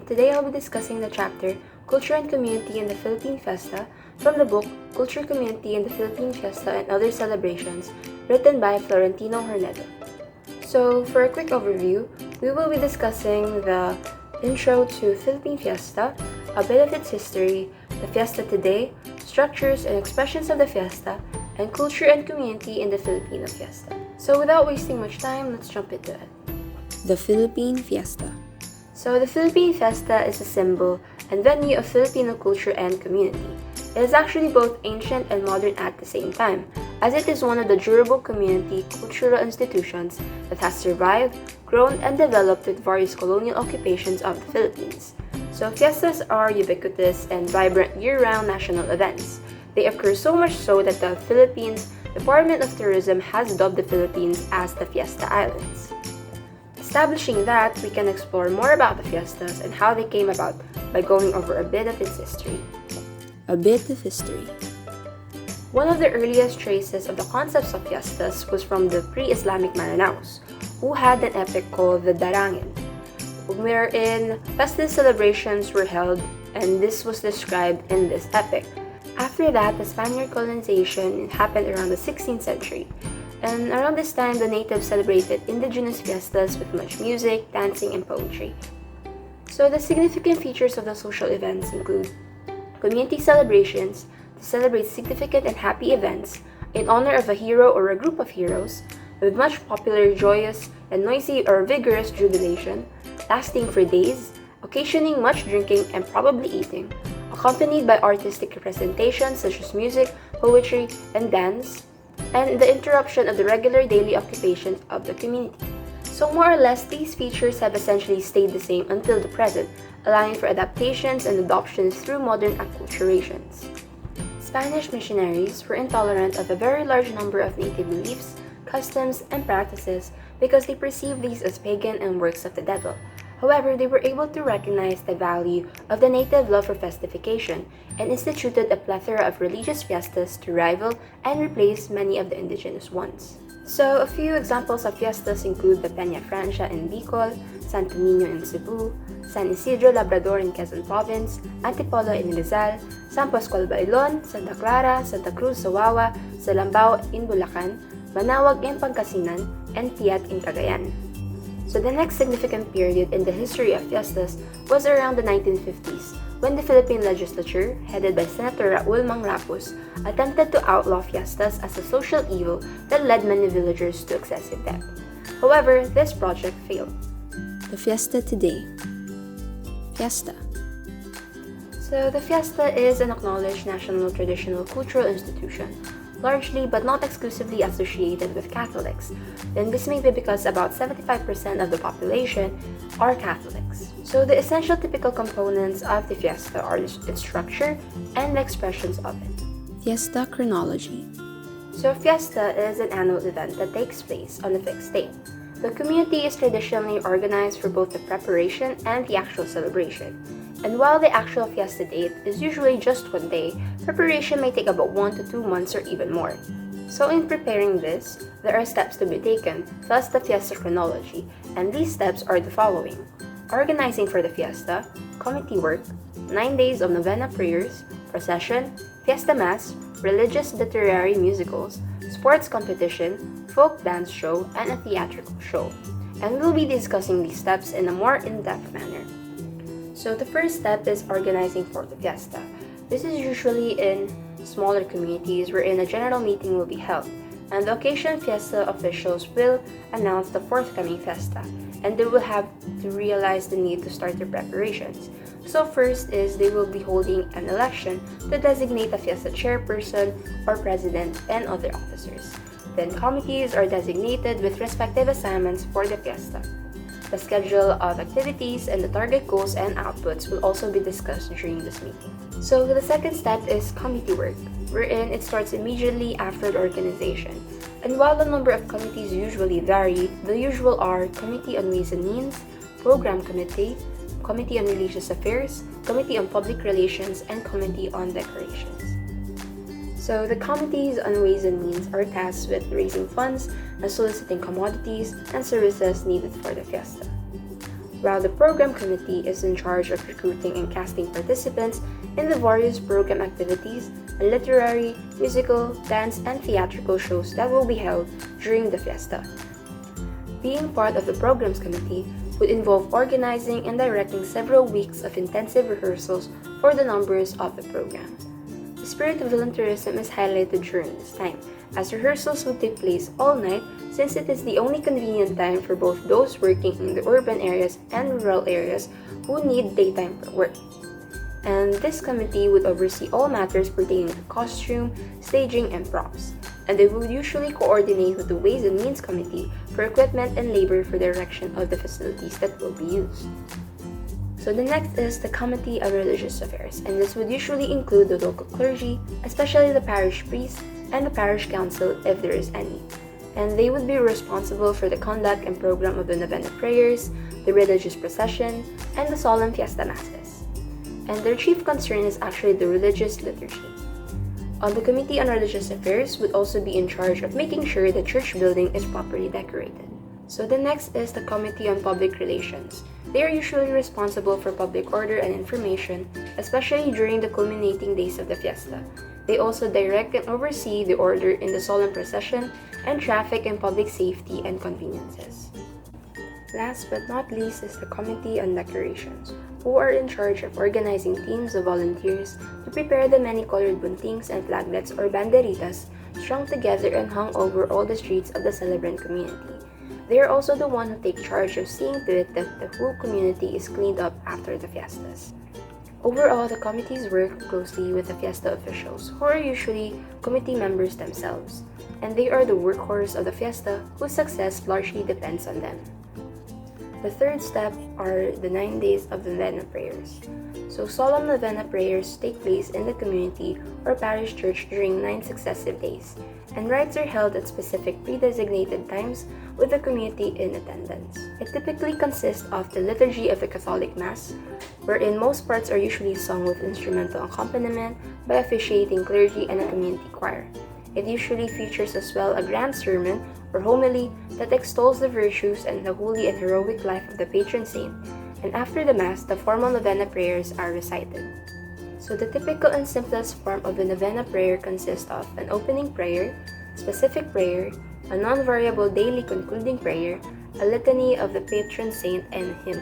Today I'll be discussing the chapter Culture and Community in the Philippine Fiesta from the book Culture, Community in the Philippine Fiesta and Other Celebrations, written by Florentino Hornedo. So, for a quick overview, we will be discussing the intro to Philippine Fiesta, a bit of its history, the Fiesta today, structures and expressions of the Fiesta, and culture and community in the Filipino Fiesta. So without wasting much time, let's jump into it. The Philippine Fiesta. So the Philippine Fiesta is a symbol and venue of Filipino culture and community. It is actually both ancient and modern at the same time, as it is one of the durable community cultural institutions that has survived, grown, and developed with various colonial occupations of the Philippines. So fiestas are ubiquitous and vibrant year-round national events. They occur so much so that the Philippines Department of Tourism has dubbed the Philippines as the Fiesta Islands. Establishing that, we can explore more about the fiestas and how they came about by going over a bit of its history. A bit of history. One of the earliest traces of the concepts of fiestas was from the pre-Islamic Maranaos, who had an epic called the Darangin, wherein festive celebrations were held, and this was described in this epic. After that, the Spaniard colonization happened around the 16th century, and around this time, the natives celebrated indigenous fiestas with much music, dancing, and poetry. So the significant features of the social events include community celebrations to celebrate significant and happy events in honor of a hero or a group of heroes, with much popular, joyous, and noisy or vigorous jubilation, lasting for days, occasioning much drinking and probably eating, accompanied by artistic representations such as music, poetry, and dance, and the interruption of the regular daily occupations of the community. So more or less, these features have essentially stayed the same until the present, allowing for adaptations and adoptions through modern acculturations. Spanish missionaries were intolerant of a very large number of native beliefs, customs, and practices because they perceived these as pagan and works of the devil. However, they were able to recognize the value of the native love for festification and instituted a plethora of religious fiestas to rival and replace many of the indigenous ones. So, a few examples of fiestas include the Peña Francia in Bicol, Santo Niño in Cebu, San Isidro Labrador in Quezon Province, Antipolo in Rizal, San Pascual Bailon, Santa Clara, Santa Cruz sa Wawa, Salambao in Bulacan, Manawag in Pangasinan, and Piat in Cagayan. So the next significant period in the history of fiestas was around the 1950s, when the Philippine legislature, headed by Senator Raul Mangrapus, attempted to outlaw fiestas as a social evil that led many villagers to excessive debt. However, this project failed. The Fiesta today. Fiesta. So the Fiesta is an acknowledged national traditional cultural institution, largely but not exclusively associated with Catholics. Then this may be because about 75% of the population are Catholics. So the essential typical components of the Fiesta are its structure and the expressions of it. Fiesta chronology. So Fiesta is an annual event that takes place on a fixed date. The community is traditionally organized for both the preparation and the actual celebration. And while the actual fiesta date is usually just one day, preparation may take about 1 to 2 months or even more. So in preparing this, there are steps to be taken, thus the fiesta chronology, and these steps are the following: organizing for the fiesta, committee work, 9 days of novena prayers, procession, fiesta mass, religious literary musicals, sports competition, folk dance show, and a theatrical show. And we'll be discussing these steps in a more in-depth manner. So the first step is organizing for the fiesta. This is usually in smaller communities wherein a general meeting will be held, and the occasion fiesta officials will announce the forthcoming fiesta, and they will have to realize the need to start their preparations. So first is they will be holding an election to designate a fiesta chairperson or president and other officers. Then committees are designated with respective assignments for the fiesta. The schedule of activities and the target goals and outputs will also be discussed during this meeting. So the second step is committee work, wherein it starts immediately after the organization. And while the number of committees usually vary, the usual are Committee on Ways and Means, Program Committee, Committee on Religious Affairs, Committee on Public Relations, and Committee on Decorations. So the committees on Ways and Means are tasked with raising funds and soliciting commodities and services needed for the fiesta. while the program committee is in charge of recruiting and casting participants in the various program activities and literary, musical, dance, and theatrical shows that will be held during the fiesta. Being part of the programs committee would involve organizing and directing several weeks of intensive rehearsals for the numbers of the program. The spirit of volunteerism is highlighted during this time, as rehearsals would take place all night since it is the only convenient time for both those working in the urban areas and rural areas who need daytime work. And this committee would oversee all matters pertaining to costume, staging, and props. And they would usually coordinate with the Ways and Means Committee for equipment and labor for the erection of the facilities that will be used. So the next is the Committee of Religious Affairs, and this would usually include the local clergy, especially the parish priest and the parish council if there is any. And they would be responsible for the conduct and program of the novena prayers, the religious procession, and the solemn fiesta masses. And their chief concern is actually the religious liturgy. The Committee on Religious Affairs would also be in charge of making sure the church building is properly decorated. So the next is the Committee on Public Relations. They are usually responsible for public order and information, especially during the culminating days of the fiesta. They also direct and oversee the order in the solemn procession and traffic and public safety and conveniences. Last but not least is the Committee on Decorations, who are in charge of organizing teams of volunteers to prepare the many-colored buntings and flaglets or banderitas strung together and hung over all the streets of the celebrant community. They are also the one who take charge of seeing to it that the whole community is cleaned up after the fiestas. Overall, the committees work closely with the fiesta officials, who are usually committee members themselves, and they are the workhorse of the fiesta whose success largely depends on them. The third step are the 9 days of the novena prayers. So solemn novena prayers take place in the community or parish church during 9 successive days, and rites are held at specific pre-designated times with the community in attendance. It typically consists of the liturgy of the Catholic Mass, wherein most parts are usually sung with instrumental accompaniment by officiating clergy and a community choir. It usually features as well a grand sermon or homily that extols the virtues and the holy and heroic life of the patron saint, and after the Mass, the formal novena prayers are recited. So the typical and simplest form of the novena prayer consists of an opening prayer, specific prayer, a non-variable daily concluding prayer, a litany of the patron saint, and a hymn.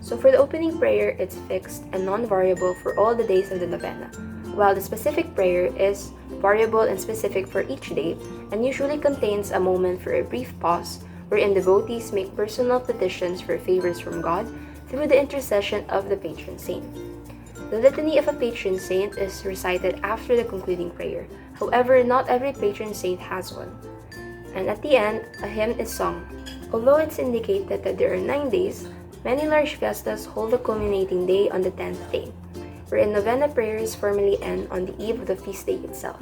So for the opening prayer, it's fixed and non-variable for all the days of the novena, while the specific prayer is variable and specific for each day and usually contains a moment for a brief pause wherein devotees make personal petitions for favors from God through the intercession of the patron saint. The litany of a patron saint is recited after the concluding prayer. However, not every patron saint has one. And at the end, a hymn is sung. Although it's indicated that there are 9 days, many large fiestas hold the culminating day on the 10th day, wherein novena prayers formally end on the eve of the feast day itself.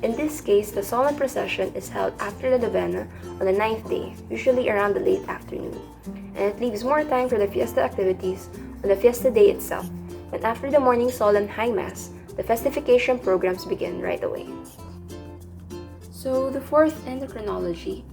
In this case, the solemn procession is held after the novena on the 9th day, usually around the late afternoon, and it leaves more time for the fiesta activities on the fiesta day itself, and after the morning solemn high mass, the festification programs begin right away. So the fourth in the chronology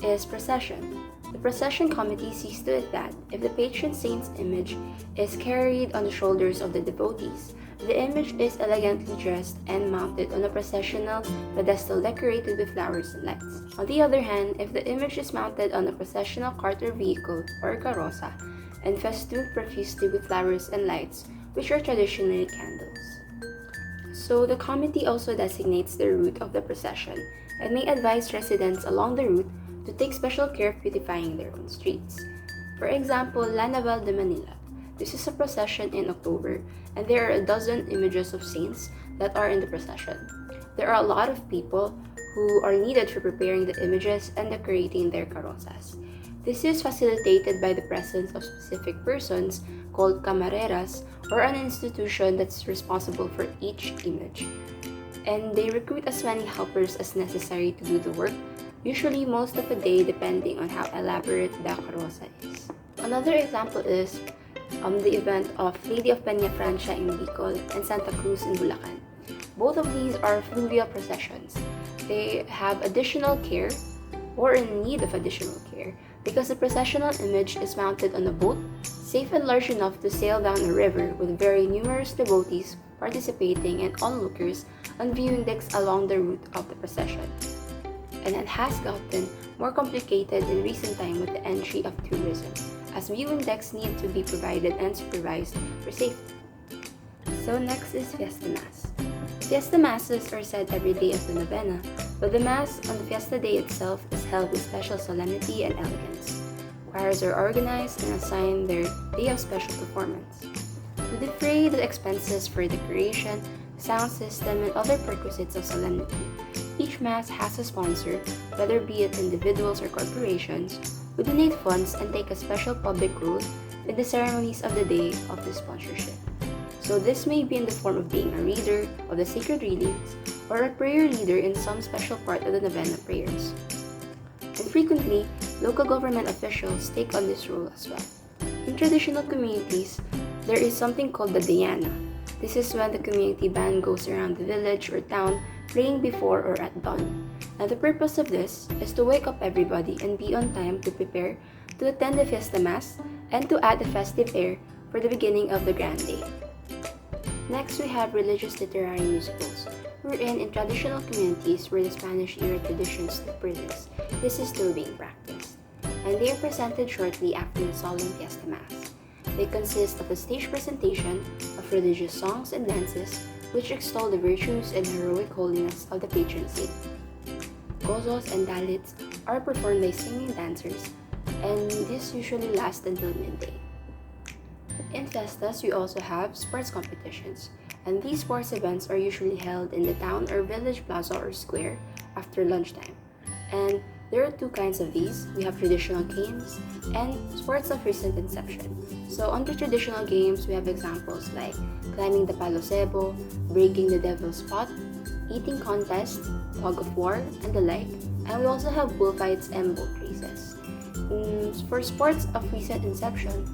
is procession. The procession committee sees to it that if the patron saint's image is carried on the shoulders of the devotees, the image is elegantly dressed and mounted on a processional pedestal decorated with flowers and lights. On the other hand, if the image is mounted on a processional cart or vehicle or carroza and festooned profusely with flowers and lights, which are traditionally candles. So the committee also designates the route of the procession and may advise residents along the route to take special care of beautifying their own streets. For example, La Naval de Manila. This is a procession in October, and there are a dozen images of saints that are in the procession. There are a lot of people who are needed for preparing the images and decorating their carrozas. This is facilitated by the presence of specific persons called camareras, or an institution that's responsible for each image. And they recruit as many helpers as necessary to do the work, usually most of the day depending on how elaborate the carroza is. Another example is the event of Lady of Peña Francia in Bicol and Santa Cruz in Bulacan. Both of these are fluvial processions. They have additional care or in need of additional care because the processional image is mounted on a boat, safe and large enough to sail down a river with very numerous devotees participating and onlookers on viewing decks along the route of the procession. And it has gotten more complicated in recent time with the entry of tourism, as viewing decks need to be provided and supervised for safety. So next is Fiesta Mass. Fiesta Masses are said every day of the novena, but the Mass on the Fiesta Day itself is held with special solemnity and elegance. Choirs are organized and assigned their day of special performance. To defray the expenses for decoration, sound system, and other perquisites of solemnity, each Mass has a sponsor, whether be it individuals or corporations, who donate funds and take a special public role in the ceremonies of the day of the sponsorship. So this may be in the form of being a reader of the sacred readings or a prayer leader in some special part of the novena prayers. And frequently, local government officials take on this role as well. In traditional communities, there is something called the Dhyana. This is when the community band goes around the village or town praying before or at dawn. Now the purpose of this is to wake up everybody and be on time to prepare to attend the Fiesta Mass and to add a festive air for the beginning of the grand day. Next, we have religious literary musicals, wherein in traditional communities where the Spanish-era tradition still persists, this is still being practiced. And they are presented shortly after the solemn Fiesta Mass. They consist of a stage presentation of religious songs and dances which extol the virtues and heroic holiness of the patron saint. Gozos and dalits are performed by singing dancers, and this usually lasts until midday. In Fiestas, we also have sports competitions, and these sports events are usually held in the town or village plaza or square after lunchtime. And there are two kinds of these. We have traditional games and sports of recent inception. So under traditional games, we have examples like climbing the palo cebo, breaking the devil's pot, eating contest, tug of war, and the like. And we also have bullfights and boat races. For sports of recent inception,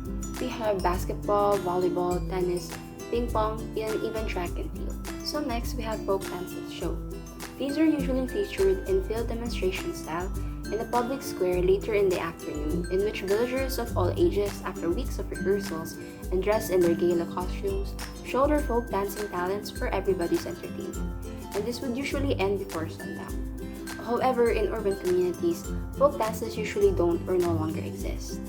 we have basketball, volleyball, tennis, ping pong, and even track and field. So next, we have folk dances show. These are usually featured in field demonstration style in a public square later in the afternoon, in which villagers of all ages, after weeks of rehearsals and dressed in their gala costumes, show their folk dancing talents for everybody's entertainment. And this would usually end before sundown. However, in urban communities, folk dances usually don't or no longer exist.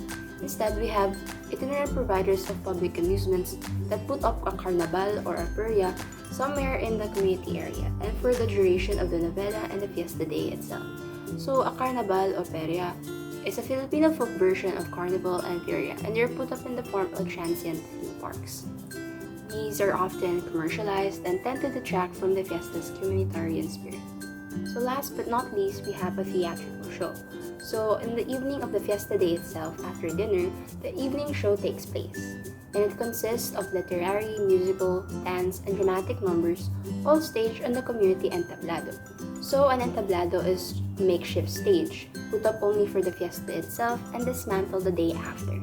Instead, we have itinerant providers of public amusements that put up a carnival or a feria somewhere in the community area and for the duration of the novena and the Fiesta Day itself. So, a carnival or feria is a Filipino folk version of carnival and feria, and they're put up in the form of transient theme parks. These are often commercialized and tend to detract from the Fiesta's communitarian spirit. So last but not least, we have a theatrical show. So in the evening of the Fiesta Day itself, after dinner, the evening show takes place. And it consists of literary, musical, dance, and dramatic numbers, all staged on the community entablado. So an entablado is a makeshift stage, put up only for the fiesta itself and dismantled the day after.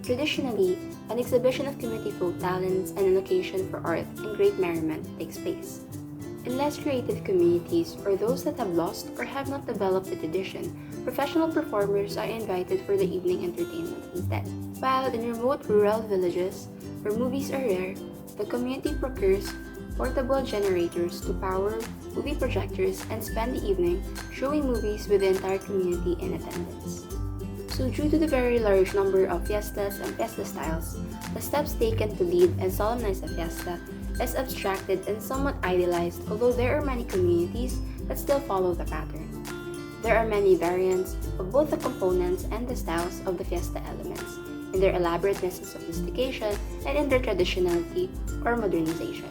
Traditionally, an exhibition of community folk talents and an occasion for art and great merriment takes place. In less creative communities, or those that have lost or have not developed the tradition, professional performers are invited for the evening entertainment instead. While in remote rural villages, where movies are rare, the community procures portable generators to power movie projectors and spend the evening showing movies with the entire community in attendance. So due to the very large number of fiestas and fiesta styles, the steps taken to lead and solemnize a fiesta is abstracted and somewhat idealized, although there are many communities that still follow the pattern. There are many variants of both the components and the styles of the fiesta elements, in their elaborateness and sophistication, and in their traditionality or modernization.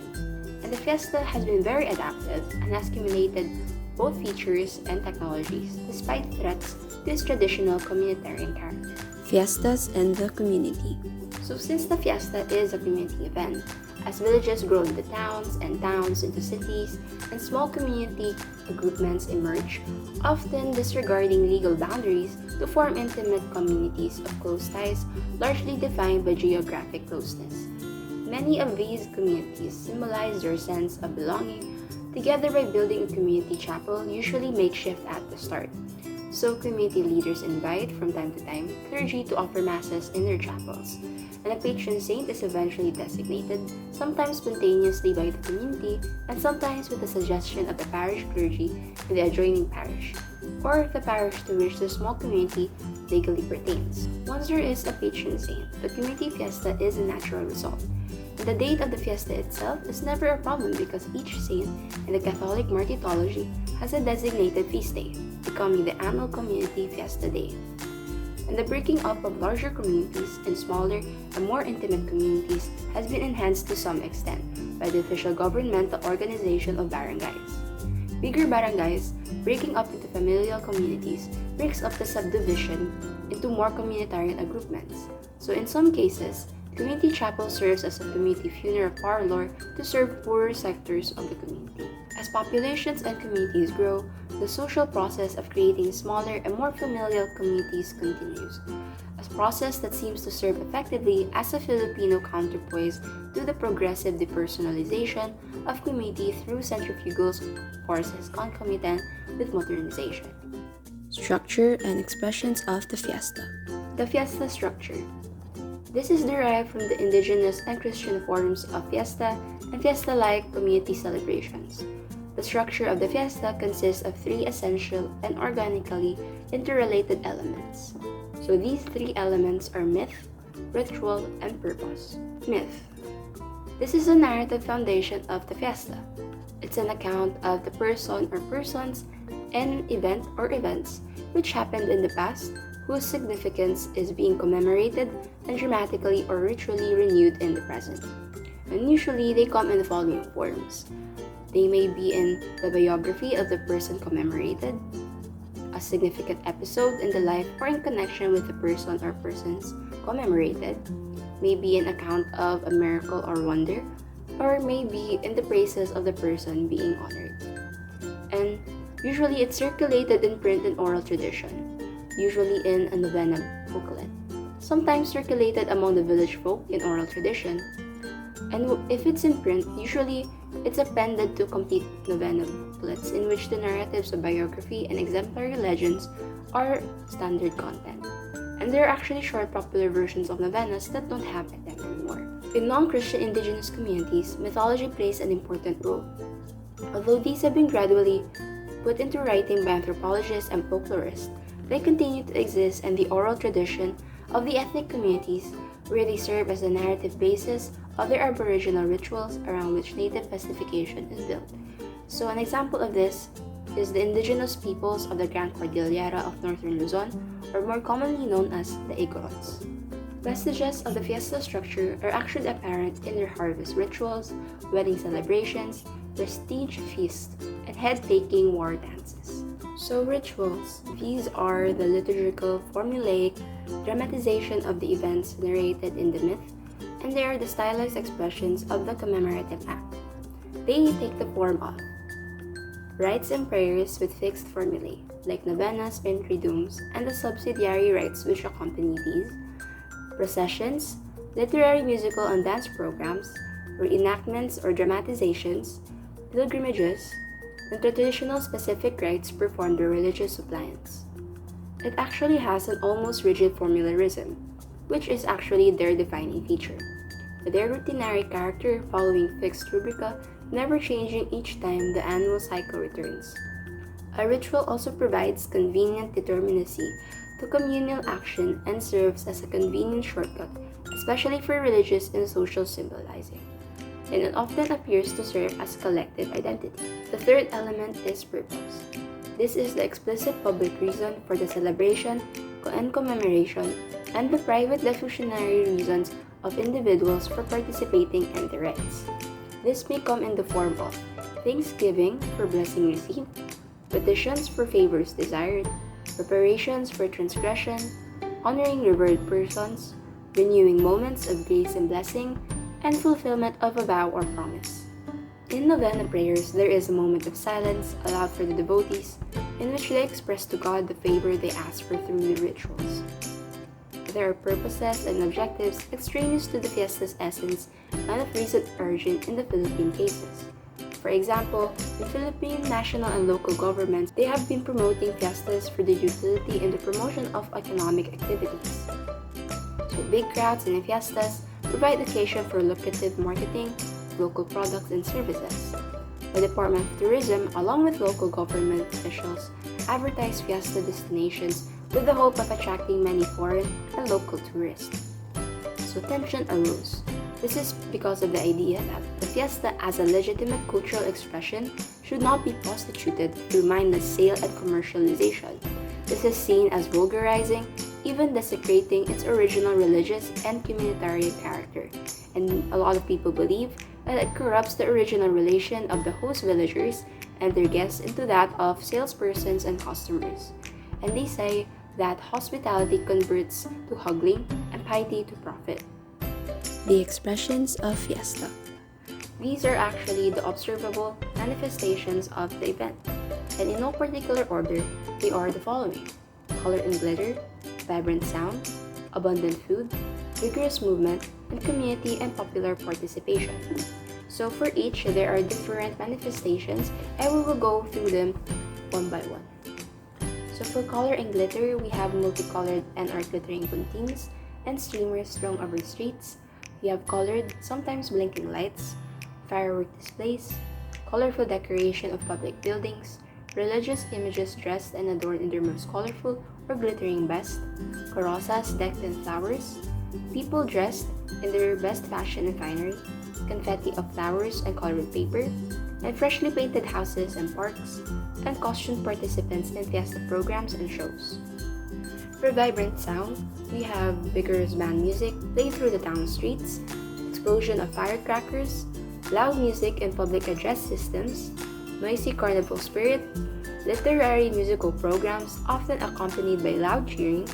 And the fiesta has been very adaptive and has accumulated both features and technologies, despite threats to its traditional communitarian character. Fiestas and the community. So since the fiesta is a community event, as villages grow into towns and towns into cities, and small community groupments emerge, often disregarding legal boundaries to form intimate communities of close ties, largely defined by geographic closeness. Many of these communities symbolize their sense of belonging, together by building a community chapel, usually makeshift at the start. So community leaders invite, from time to time, clergy to offer masses in their chapels, and a patron saint is eventually designated, sometimes spontaneously by the community, and sometimes with the suggestion of the parish clergy in the adjoining parish, or the parish to which the small community legally pertains. Once there is a patron saint, the community fiesta is a natural result. And the date of the fiesta itself is never a problem because each saint in the Catholic martyrology has a designated feast day, becoming the annual community fiesta day. And the breaking up of larger communities in smaller and more intimate communities has been enhanced to some extent by the official governmental organization of barangays. Bigger barangays, breaking up into familial communities, breaks up the subdivision into more communitarian groupments. So in some cases, community chapel serves as a community funeral parlor to serve poorer sectors of the community. As populations and communities grow, the social process of creating smaller and more familial communities continues, a process that seems to serve effectively as a Filipino counterpoise to the progressive depersonalization of community through centrifugal forces concomitant with modernization. Structure and expressions of the fiesta. The fiesta structure. This is derived from the indigenous and Christian forms of fiesta and fiesta-like community celebrations. The structure of the fiesta consists of three essential and organically interrelated elements. So these three elements are myth, ritual, and purpose. Myth. This is the narrative foundation of the fiesta. It's an account of the person or persons, an event or events which happened in the past, whose significance is being commemorated and dramatically or ritually renewed in the present. And usually they come in the following forms. They may be in the biography of the person commemorated, a significant episode in the life or in connection with the person or persons commemorated, maybe an account of a miracle or wonder, or maybe in the praises of the person being honored. And usually it's circulated in print and oral tradition, usually in a novena booklet, sometimes circulated among the village folk in oral tradition, and if it's in print, usually it's appended to complete novena booklets in which the narratives of biography and exemplary legends are standard content. And there are actually short popular versions of novenas that don't have them anymore. In non-Christian indigenous communities, mythology plays an important role. Although these have been gradually put into writing by anthropologists and folklorists, they continue to exist in the oral tradition of the ethnic communities where they serve as a narrative basis of their aboriginal rituals around which native festification is built. So an example of this is the indigenous peoples of the Grand Cordillera of northern Luzon, or more commonly known as the Igorots. Vestiges of the fiesta structure are actually apparent in their harvest rituals, wedding celebrations, prestige feasts, and head-taking war dances. So rituals, these are the liturgical, formulaic dramatization of the events narrated in the myth, and they are the stylized expressions of the commemorative act. They take the form of rites and prayers with fixed formulae, like novenas and triduums, and the subsidiary rites which accompany these, processions, literary, musical, and dance programs, reenactments or dramatizations, pilgrimages, and traditional specific rites performed by religious suppliants. It actually has an almost rigid formularism, which is actually their defining feature, with their routinary character following fixed rubrica, never changing each time the annual cycle returns. A ritual also provides convenient determinacy to communal action and serves as a convenient shortcut, especially for religious and social symbolizing, and it often appears to serve as collective identity. The third element is purpose. This is the explicit public reason for the celebration and commemoration, and the private diffusionary reasons of individuals for participating in the rites. This may come in the form of thanksgiving for blessing received, petitions for favors desired, preparations for transgression, honoring revered persons, renewing moments of grace and blessing, and fulfillment of a vow or promise. In novena prayers, there is a moment of silence allowed for the devotees in which they express to God the favor they ask for through the rituals. There are purposes and objectives extraneous to the fiesta's essence and of recent origin in the Philippine cases. For example, in Philippine national and local governments, they have been promoting fiestas for their utility in the promotion of economic activities. So big crowds and fiestas provide occasion for lucrative marketing of local products and services. The Department of Tourism, along with local government officials, advertise fiesta destinations with the hope of attracting many foreign and local tourists. So tension arose. This is because of the idea that the fiesta as a legitimate cultural expression should not be prostituted through mindless sale and commercialization. This is seen as vulgarizing, even desecrating its original religious and communitarian character, and a lot of people believe that it corrupts the original relation of the host villagers and their guests into that of salespersons and customers. And they say that hospitality converts to haggling and piety to profit. The expressions of fiesta. These are actually the observable manifestations of the event, and in no particular order, they are the following: color and glitter, vibrant sound, abundant food, vigorous movement, and community and popular participation. So for each, there are different manifestations, and we will go through them one by one. So for color and glitter, we have multicolored and art glittering bunting's and streamers strung over streets. We have colored, sometimes blinking lights, firework displays, colorful decoration of public buildings, religious images dressed and adorned in their most colorful or glittering best, carrozas decked in flowers, people dressed in their best fashion and finery, confetti of flowers and colored paper, and freshly painted houses and parks, and costumed participants in fiesta programs and shows. For vibrant sound, we have vigorous band music played through the town streets, explosion of firecrackers, loud music and public address systems, noisy carnival spirit, literary musical programs often accompanied by loud cheering,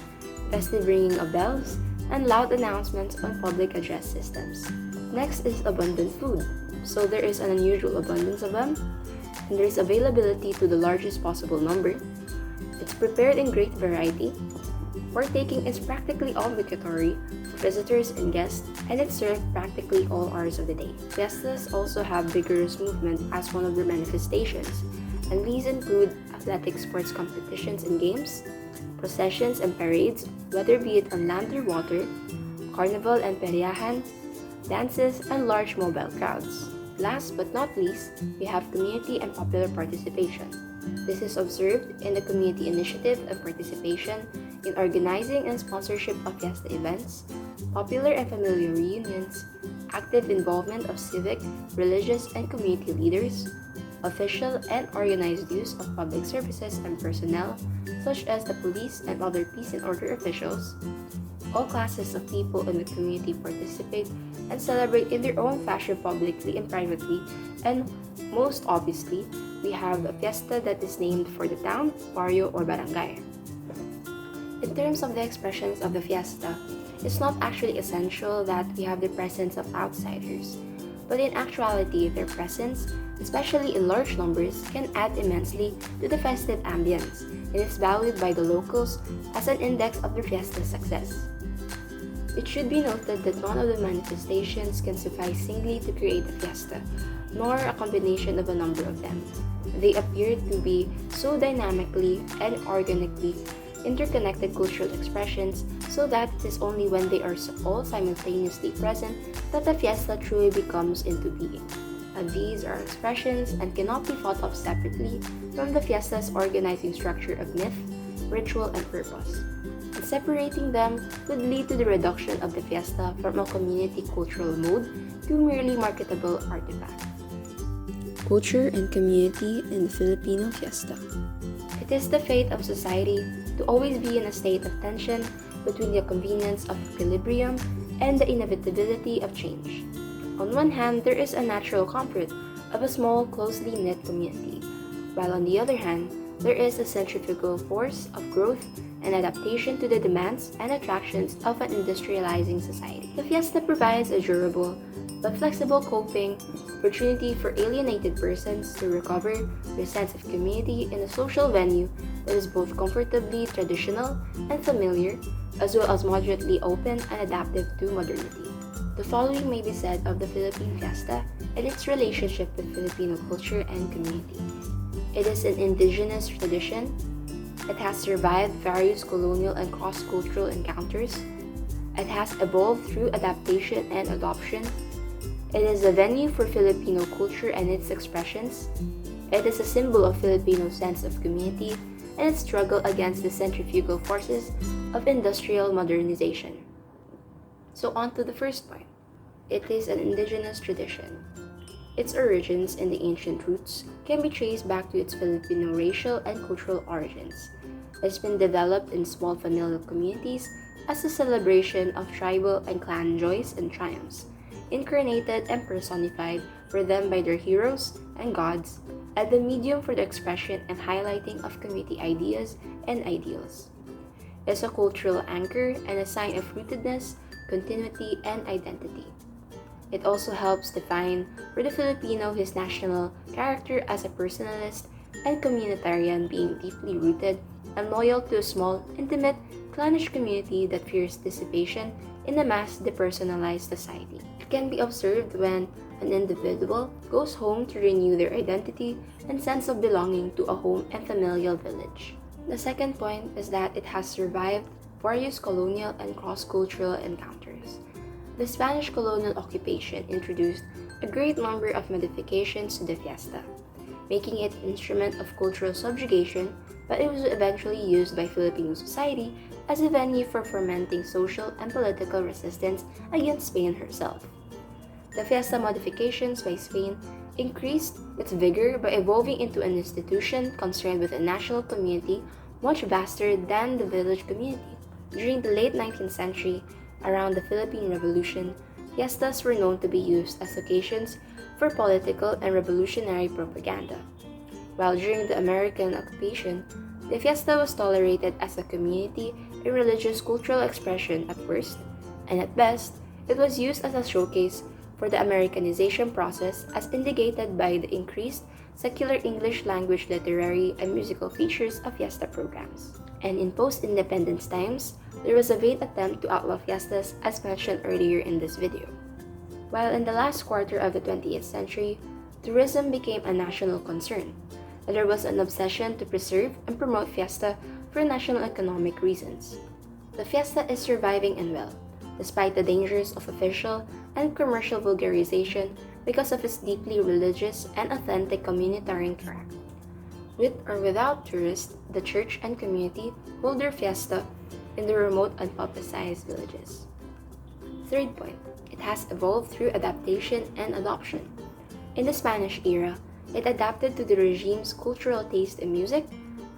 festive ringing of bells, and loud announcements on public address systems. Next is abundant food. So there is an unusual abundance of them, and there is availability to the largest possible number. It's prepared in great variety. Partaking is practically obligatory for visitors and guests, and it's served practically all hours of the day. Fiestas also have vigorous movement as one of their manifestations, and these include athletic sports competitions and games, processions and parades, whether be it on land or water, carnival and peryahan, dances, and large mobile crowds. Last but not least, we have community and popular participation. This is observed in the community initiative and participation in organizing and sponsorship of fiesta events, popular and familiar reunions, active involvement of civic, religious, and community leaders, official and organized use of public services and personnel, such as the police and other peace and order officials. All classes of people in the community participate and celebrate in their own fashion publicly and privately, and most obviously, we have a fiesta that is named for the town, barrio, or barangay. In terms of the expressions of the fiesta, it's not actually essential that we have the presence of outsiders, but in actuality, their presence, especially in large numbers, can add immensely to the festive ambience and is valued by the locals as an index of the fiesta's success. It should be noted that none of the manifestations can suffice singly to create a fiesta, nor a combination of a number of them. They appear to be so dynamically and organically interconnected cultural expressions, so that it is only when they are all simultaneously present that the fiesta truly becomes into being. And these are expressions and cannot be thought of separately from the fiesta's organizing structure of myth, ritual, and purpose. And separating them would lead to the reduction of the fiesta from a community cultural mode to merely marketable artifact. Culture and community in the Filipino fiesta. It is the fate of society to always be in a state of tension between the convenience of equilibrium and the inevitability of change. On one hand, there is a natural comfort of a small, closely knit community, while on the other hand, there is a centrifugal force of growth and adaptation to the demands and attractions of an industrializing society. The fiesta provides a durable but flexible coping opportunity for alienated persons to recover their sense of community in a social venue that is both comfortably traditional and familiar, as well as moderately open and adaptive to modernity. The following may be said of the Philippine Fiesta and its relationship with Filipino culture and community. It is an indigenous tradition. It has survived various colonial and cross-cultural encounters. It has evolved through adaptation and adoption. It is a venue for Filipino culture and its expressions. It is a symbol of Filipino sense of community and its struggle against the centrifugal forces of industrial modernization. So on to the first point. It is an indigenous tradition. Its origins and the ancient roots can be traced back to its Filipino racial and cultural origins. It's been developed in small familial communities as a celebration of tribal and clan joys and triumphs, incarnated and personified for them by their heroes and gods, as the medium for the expression and highlighting of community ideas and ideals. It's a cultural anchor and a sign of rootedness, continuity, and identity. It also helps define for the Filipino his national character as a personalist and communitarian, being deeply rooted and loyal to a small, intimate, clannish community that fears dissipation in a mass depersonalized society. It can be observed when an individual goes home to renew their identity and sense of belonging to a home and familial village. The second point is that it has survived various colonial and cross-cultural encounters. The Spanish colonial occupation introduced a great number of modifications to the fiesta, making it an instrument of cultural subjugation, but it was eventually used by Filipino society as a venue for fomenting social and political resistance against Spain herself. The fiesta modifications by Spain increased its vigor by evolving into an institution concerned with a national community much vaster than the village community. During the late 19th century, around the Philippine Revolution, fiestas were known to be used as occasions for political and revolutionary propaganda. While during the American occupation, the fiesta was tolerated as a community and religious cultural expression at worst, and at best, it was used as a showcase for the Americanization process as indicated by the increased secular English language literary and musical features of fiesta programs. And in post-independence times, there was a vain attempt to outlaw fiestas as mentioned earlier in this video. While in the last quarter of the 20th century, tourism became a national concern, and there was an obsession to preserve and promote fiesta for national economic reasons. The fiesta is surviving and well, despite the dangers of official and commercial vulgarization because of its deeply religious and authentic communitarian character. With or without tourists, the church and community hold their fiesta in the remote unpublicized villages. Third point, it has evolved through adaptation and adoption. In the Spanish era, it adapted to the regime's cultural taste in music,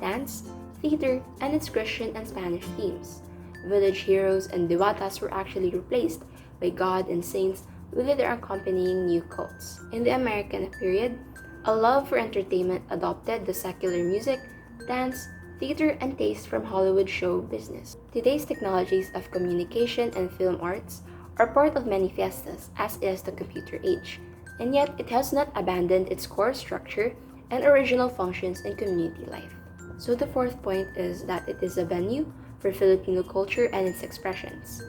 dance, theater, and its Christian and Spanish themes. Village heroes and diwatas were actually replaced by god and saints with their accompanying new cults. In the American period, a love for entertainment adopted the secular music, dance, theater, and taste from Hollywood show business. Today's technologies of communication and film arts are part of many fiestas, as is the computer age, and yet it has not abandoned its core structure and original functions in community life. So the fourth point is that it is a venue for Filipino culture and its expressions.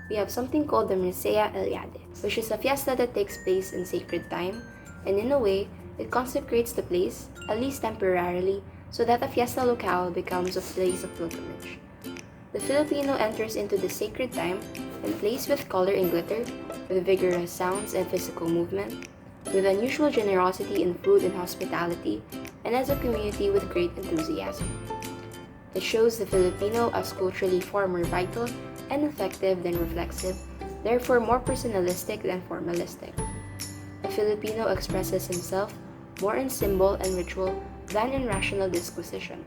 We have something called the Mrisea Eliade, which is a fiesta that takes place in sacred time, and in a way, it consecrates the place, at least temporarily, so that a fiesta locale becomes a place of pilgrimage. The Filipino enters into the sacred time and place with color and glitter, with vigorous sounds and physical movement, with unusual generosity in food and hospitality, and as a community with great enthusiasm. It shows the Filipino as culturally far more vital and effective than reflexive, therefore more personalistic than formalistic. A Filipino expresses himself more in symbol and ritual than in rational disquisition.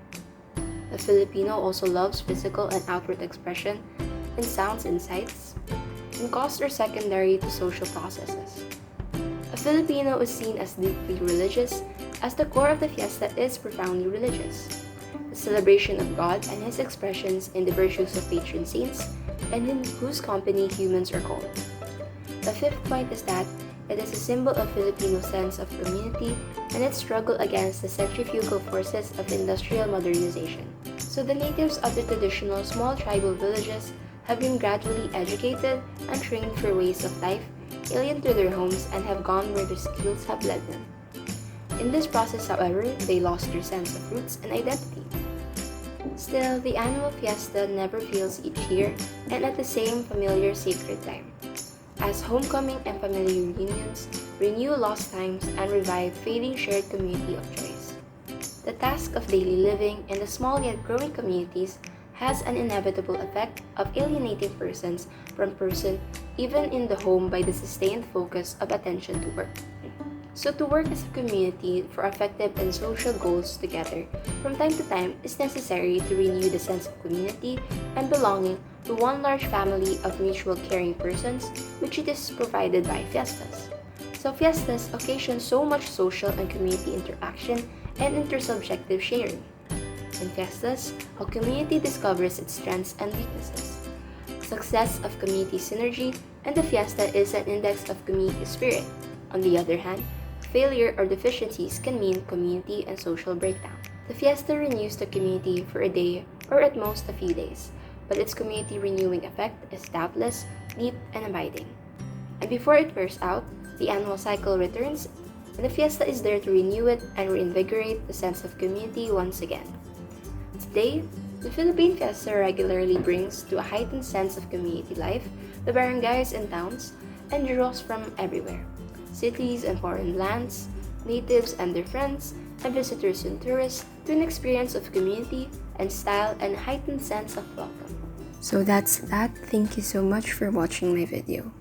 A Filipino also loves physical and outward expression in sounds and sights, and costs are secondary to social processes. A Filipino is seen as deeply religious, as the core of the fiesta is profoundly religious. The celebration of God and His expressions in the virtues of patron saints, and in whose company humans are called. The fifth point is that it is a symbol of Filipino sense of community and its struggle against the centrifugal forces of industrial modernization. So the natives of the traditional small tribal villages have been gradually educated and trained for ways of life alien to their homes and have gone where their skills have led them. In this process, however, they lost their sense of roots and identity. Still, the annual fiesta never fails each year and at the same familiar sacred time, as homecoming and family reunions renew lost times and revive fading shared community of choice. The task of daily living in the small yet growing communities has an inevitable effect of alienating persons from person even in the home by the sustained focus of attention to work. So to work as a community for effective and social goals together from time to time is necessary to renew the sense of community and belonging to one large family of mutual caring persons, which it is provided by fiestas. So fiestas occasion so much social and community interaction and intersubjective sharing. In fiestas, a community discovers its strengths and weaknesses. Success of community synergy and the fiesta is an index of community spirit. On the other hand, failure or deficiencies can mean community and social breakdown. The fiesta renews the community for a day or at most a few days, but its community renewing effect is doubtless deep and abiding. And before it wears out, the annual cycle returns, and the fiesta is there to renew it and reinvigorate the sense of community once again. Today, the Philippine Fiesta regularly brings to a heightened sense of community life the barangays and towns and draws from everywhere. Cities and foreign lands, natives and their friends, and visitors and tourists to an experience of community and style and heightened sense of welcome. So that's that. Thank you so much for watching my video.